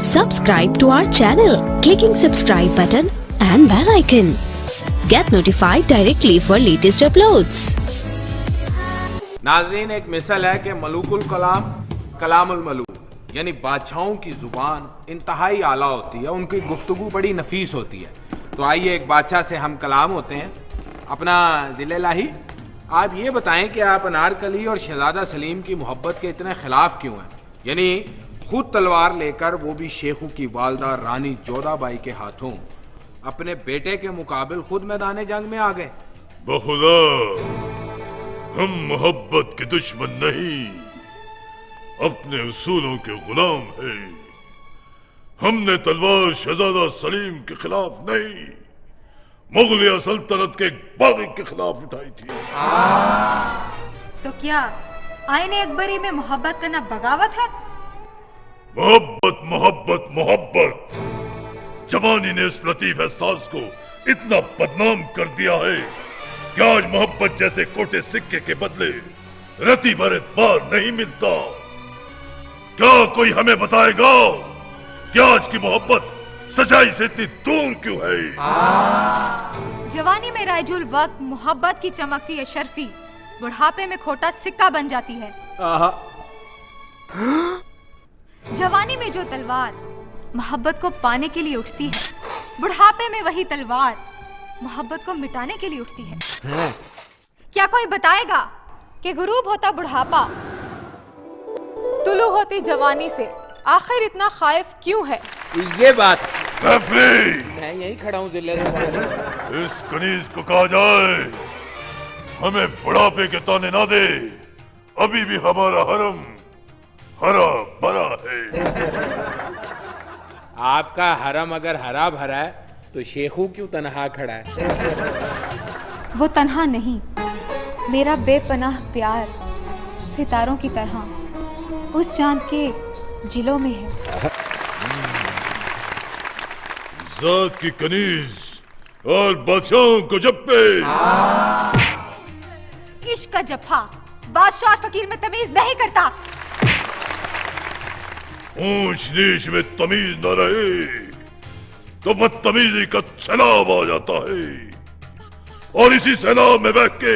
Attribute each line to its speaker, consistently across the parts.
Speaker 1: Subscribe to our channel, clicking subscribe button and bell icon. Get notified directly for latest uploads.
Speaker 2: नाज़रीन, एक मिसल है कि मलूकुल कलाम कलामुल मलूक, यानी बादशाहों की ज़ुबान इंतहाई आला होती है, उनकी गुफ्तगू बड़ी नफीस होती है। तो आइए एक बादशाह से हम कलाम होते हैं। अपना ज़िले लाही, आप ये बताएं कि आप अनारकली और शहजादा सलीम की मोहब्बत के इतने खिलाफ क्यों हैं? यानी खुद तलवार लेकर वो भी शेखों की वालदा रानी जोधाबाई के हाथों अपने बेटे के मुकाबिल खुद मैदान जंग में आ गए।
Speaker 3: बखुदा, हम मोहब्बत के दुश्मन नहीं, अपने उसूलों के गुलाम हैं। हमने तलवार शहजादा सलीम के खिलाफ नहीं, मुगलिया सल्तनत के एक बागी के खिलाफ उठाई थी।
Speaker 4: तो क्या आईने अकबरी में मोहब्बत करना बगावत है?
Speaker 3: मोहब्बत मोहब्बत मोहब्बत, जवानी ने इस लतीफ एहसास को इतना बदनाम कर दिया है कि आज मोहब्बत जैसे कोटे सिक्के के बदले रती भर एतबार नहीं मिलता। क्या कोई हमें बताएगा कि आज की मोहब्बत सच्चाई से इतनी दूर क्यों है?
Speaker 4: जवानी में रायजुल वक्त मोहब्बत की चमकती है शर्फी, बुढ़ापे में खोटा सिक्का बन जाती है। जवानी में जो तलवार मोहब्बत को पाने के लिए उठती है, बुढ़ापे में वही तलवार मोहब्बत को मिटाने के लिए उठती है। क्या कोई बताएगा कि गुरूब होता बुढ़ापा, तुलू होती जवानी से आखिर इतना खाइफ क्यों है?
Speaker 2: ये बात
Speaker 3: मैं
Speaker 2: यही खड़ा हूँ जिले से।
Speaker 3: इस कनीज को कहा जाए हमें बुढ़ापे के ताने ना दे, अभी भी हमारा हरम हरा भरा है।
Speaker 2: आपका हरम अगर हरा भरा है तो शेखू क्यों तनहा खड़ा है?
Speaker 4: वो तन्हा नहीं, मेरा बेपनाह प्यार सितारों की तरह उस चांद के जिलों में है।
Speaker 3: जात की कनीज और बादशाहों को जप्पे।
Speaker 4: इश्क का जफ्फा बादशाह और फकीर में तमीज नहीं करता।
Speaker 3: ऊंच नीच में तमीज न रहे तो बदतमीजी का सैलाब आ जाता है, और इसी सैलाब में बैठ के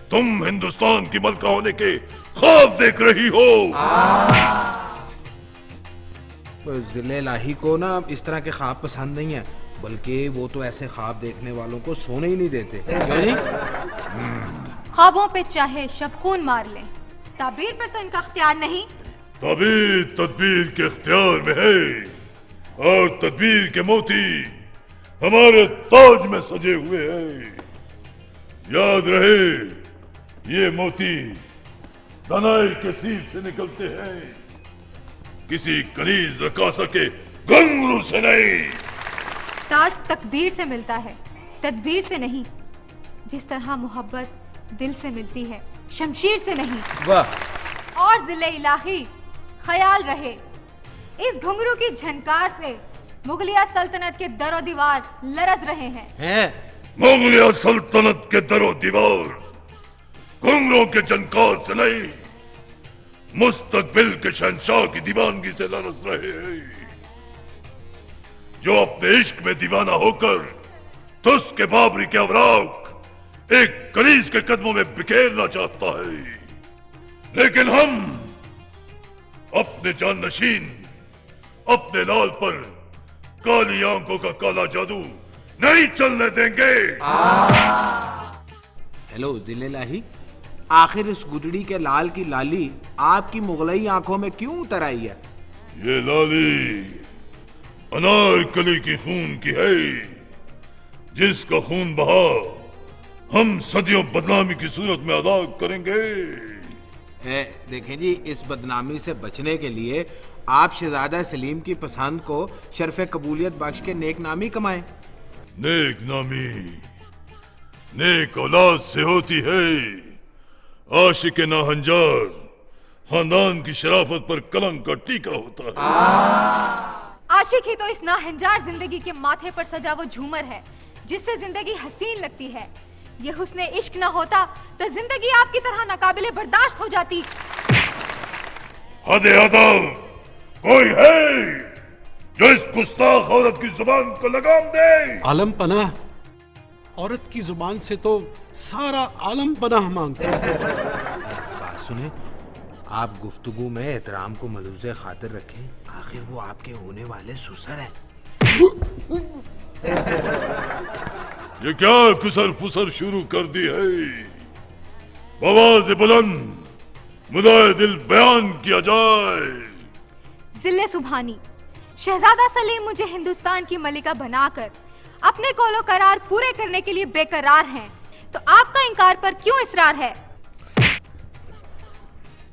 Speaker 3: तुम हिंदुस्तान की मलका होने के ख्वाब देख रही हो।
Speaker 2: जिले लाही को ना इस तरह के ख्वाब पसंद नहीं है, बल्कि वो तो ऐसे ख्वाब देखने वालों को सोने ही नहीं देते। क्यों नहीं?
Speaker 4: ख्वाबों पे चाहे शब खून मार लें, ताबीर पर तो इनका अख्तियार नहीं।
Speaker 3: ताबीर तदबीर के इख्तियार में है, और तदबीर के मोती हमारे ताज में सजे हुए हैं। याद रहे, ये मोती दानाई के सीप से निकलते हैं, किसी कनीज रकासा के घुंघरू से नहीं।
Speaker 4: ताज तकदीर से मिलता है, तदबीर से नहीं। जिस तरह मोहब्बत दिल से मिलती है, शमशीर से नहीं।
Speaker 2: वाह।
Speaker 4: और जिले इलाही, ख्याल रहे, इस घुंघरू की झनकार से मुगलिया सल्तनत के दरो दीवार लरज रहे हैं।
Speaker 3: मुगलिया सल्तनत के दरो दीवार घुंघरों के झनकार से नहीं, मुस्तकबिल के शहंशाह की दीवानगी से लरज रहे हैं। जो अपने इश्क में दीवाना होकर तुस के बाबरी के अवराक एक कनीज के कदमों में बिखेरना चाहता है, लेकिन हम अपने जाननशीन अपने लाल पर काली आंखों का काला जादू नहीं चलने देंगे।
Speaker 2: हेलो जिले लाही, आखिर इस गुदड़ी के लाल की लाली आपकी मुगलई आंखों में क्यों उतर आई है?
Speaker 3: ये लाली अनारकली की खून की है, जिसका खून बहा हम सदियों बदनामी की सूरत में अदा करेंगे।
Speaker 2: देखें जी, इस बदनामी से बचने के लिए आप शहजादा सलीम की पसंद को शर्फ कबूलियत बख्श के नेक नामी कमाएं।
Speaker 3: नेक नामी नेक औलाद से होती है। आशिक नाहंजार खानदान की शराफत पर कलंक का टीका होता है।
Speaker 4: आशिक ही तो इस नाहंजार जिंदगी के माथे पर सजा वो झूमर है जिससे जिंदगी हसीन लगती है। ये हुस्ने इश्क ना होता तो जिंदगी आपकी तरह नाकाबिले बर्दाश्त हो जाती।
Speaker 3: हदे अदब कोई है जो इस गुस्ताख औरत की जुबान को लगाम दे।
Speaker 5: आलम पनाह, औरत की जुबान से तो सारा आलम पनाह मांगता है।
Speaker 2: बात सुने, आप गुफ्तगू में एहतराम को मलूज़े खातिर रखें, आखिर वो आपके होने वाले ससुर हैं।
Speaker 3: ये क्या कुसर फुसर शुरू कर दी है? आवाज़ बुलंद मुदाए दिल बयान किया जाए।
Speaker 4: जिले सुभानी, शहजादा सलीम मुझे हिंदुस्तान की मलिका बनाकर अपने कौलो करार पूरे करने के लिए बेकरार हैं, तो आपका इनकार पर क्यों इसरार है?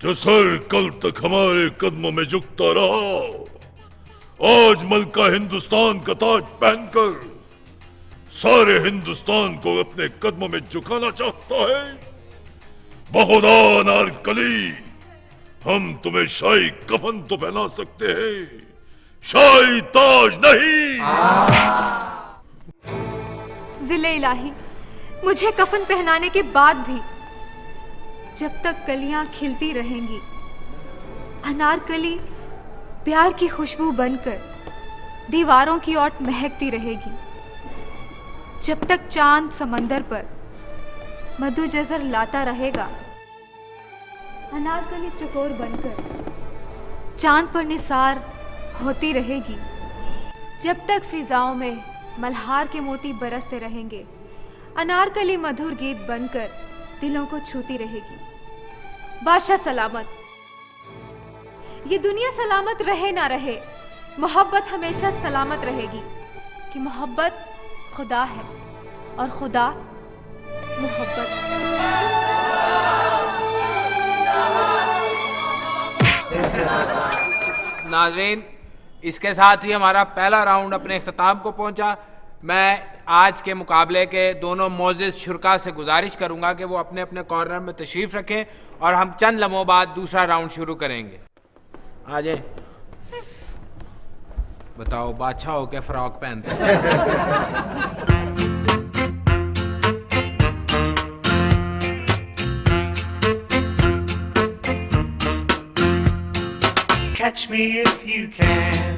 Speaker 3: जो सर कल तक हमारे कदमों में झुकता रहा, आज मलका हिंदुस्तान का ताज पहनकर सारे हिंदुस्तान को अपने कदमों में झुकाना चाहता है। बहुदा अनारकली, हम तुम्हें शाही कफन तो पहना सकते हैं, शाही ताज नहीं।
Speaker 4: जिले इलाही, मुझे कफन पहनाने के बाद भी जब तक कलियां खिलती रहेंगी, अनारकली प्यार की खुशबू बनकर दीवारों की ओर महकती रहेगी। जब तक चांद समंदर पर मधु जज़र लाता रहेगा, अनारकली चकोर बनकर चांद पर निसार होती रहेगी। जब तक फिजाओं में मल्हार के मोती बरसते रहेंगे, अनारकली मधुर गीत बनकर दिलों को छूती रहेगी। बादशाह सलामत, ये दुनिया सलामत रहे ना रहे, मोहब्बत हमेशा सलामत रहेगी, कि मोहब्बत खुदा है और खुदा मोहब्बत।
Speaker 2: नाज़रीन, इसके साथ ही हमारा पहला राउंड अपने इख्तिताम को पहुंचा। मैं आज के मुकाबले के दोनों मोअज़्ज़िज़ शुरका से गुजारिश करूंगा कि वो अपने अपने कॉर्नर में तशरीफ़ रखें और हम चंद लम्हों बाद दूसरा राउंड शुरू करेंगे। आ जाए। बताओ, बादशाह हो के फ्रॉक पहनते हैं?
Speaker 6: Catch me if you can.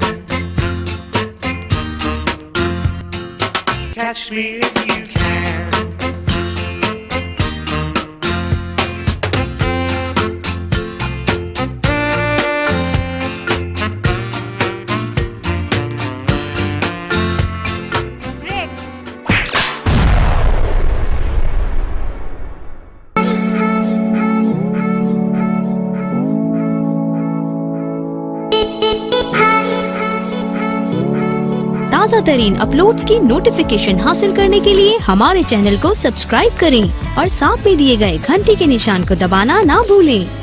Speaker 6: Catch me if you can.
Speaker 4: Break.
Speaker 1: ताज़ा तरीन अपलोड्स की नोटिफिकेशन हासिल करने के लिए हमारे चैनल को सब्सक्राइब करें और साथ में दिए गए घंटी के निशान को दबाना ना भूलें।